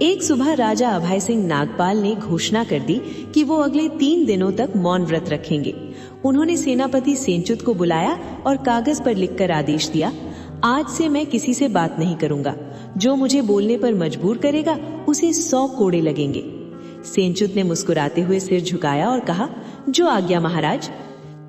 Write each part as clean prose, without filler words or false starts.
एक सुबह राजा अभय सिंह नागपाल ने घोषणा कर दी कि वो अगले 3 दिनों तक मौन व्रत रखेंगे। उन्होंने सेनापति सेंचुत को बुलाया और कागज पर लिखकर आदेश दिया, आज से मैं किसी से बात नहीं करूंगा। जो मुझे बोलने पर मजबूर करेगा उसे 100 कोड़े लगेंगे। सेंचुत ने मुस्कुराते हुए सिर झुकाया और कहा, जो आज्ञा महाराज।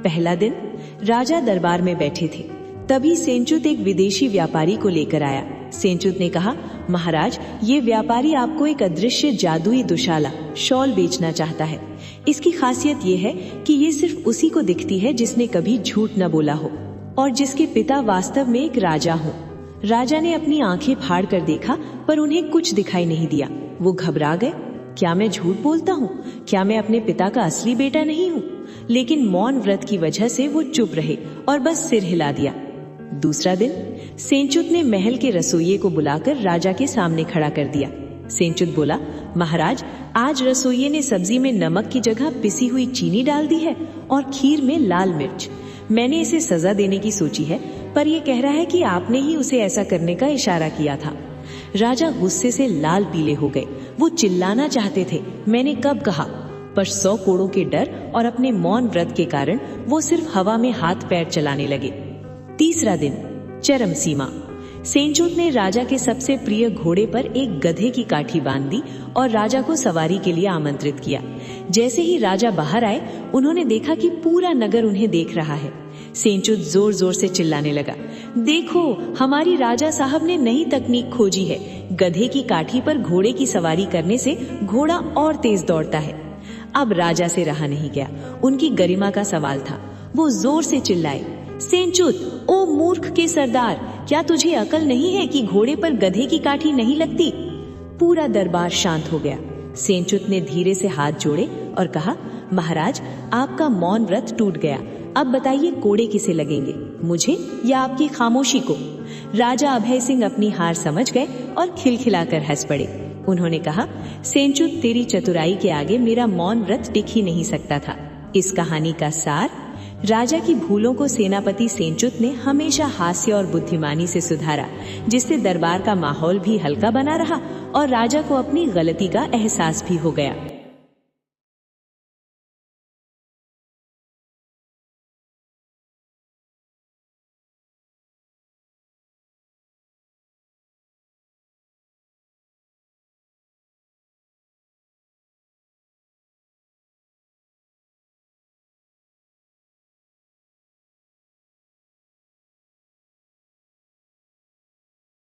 पहला दिन राजा दरबार में बैठे थे, तभी सेंचुत एक विदेशी व्यापारी को लेकर आया। सेंचुत ने कहा, महाराज, ये व्यापारी आपको एक अदृश्य जादुई दुशाला शॉल बेचना चाहता है। इसकी खासियत ये है कि ये सिर्फ उसी को दिखती है जिसने कभी झूठ न बोला हो और जिसके पिता वास्तव में एक राजा हो। राजा ने अपनी आंखें फाड़ कर देखा पर उन्हें कुछ दिखाई नहीं दिया। वो घबरा गए, क्या मैं झूठ बोलता हूँ? क्या मैं अपने पिता का असली बेटा नहीं हूँ? लेकिन मौन व्रत की वजह से वो चुप रहे और बस सिर हिला दिया। दूसरा दिन सेंचुत ने महल के रसोइये को बुलाकर राजा के सामने खड़ा कर दिया। सेंचुत बोला, महाराज, आज रसोइये ने सब्जी में नमक की जगह पिसी हुई चीनी डाल दी है और खीर में लाल मिर्च। मैंने इसे सजा देने की सोची है, पर यह कह रहा है कि आपने ही उसे ऐसा करने का इशारा किया था। राजा गुस्से से लाल पीले हो गए। वो चिल्लाना चाहते थे, मैंने कब कहा? पर 100 कोड़ों के डर और अपने मौन व्रत के कारण वो सिर्फ हवा में हाथ पैर चलाने लगे। तीसरा दिन चरम सीमा। सेंचुत ने राजा के सबसे प्रिय घोड़े पर एक गधे की काठी बांध दी और राजा को सवारी के लिए आमंत्रित किया। जैसे ही राजा बाहर आए, उन्होंने देखा कि पूरा नगर उन्हें देख रहा है। सेंचुत जोर जोर से चिल्लाने लगा, देखो, हमारी राजा साहब ने नई तकनीक खोजी है। गधे की काठी पर घोड़े की सवारी करने से घोड़ा और तेज दौड़ता है। अब राजा से रहा नहीं गया, उनकी गरिमा का सवाल था। वो जोर से चिल्लाए, सेंचुत, ओ मूर्ख के सरदार, क्या तुझे अकल नहीं है कि घोड़े पर गधे की काठी नहीं लगती? पूरा दरबार शांत हो गया। सेंचुत ने धीरे से हाथ जोड़े और कहा, महाराज, आपका मौन व्रत टूट गया। अब बताइए, कोड़े किसे लगेंगे, मुझे या आपकी खामोशी को? राजा अभय सिंह अपनी हार समझ गए और खिलखिलाकर हंस पड़े। उन्होंने कहा, सेंचुत, तेरी चतुराई के आगे मेरा मौन व्रत टिक ही नहीं सकता था। इस कहानी का सार, राजा की भूलों को सेनापति सेंचुत ने हमेशा हास्य और बुद्धिमानी से सुधारा, जिससे दरबार का माहौल भी हल्का बना रहा और राजा को अपनी गलती का एहसास भी हो गया।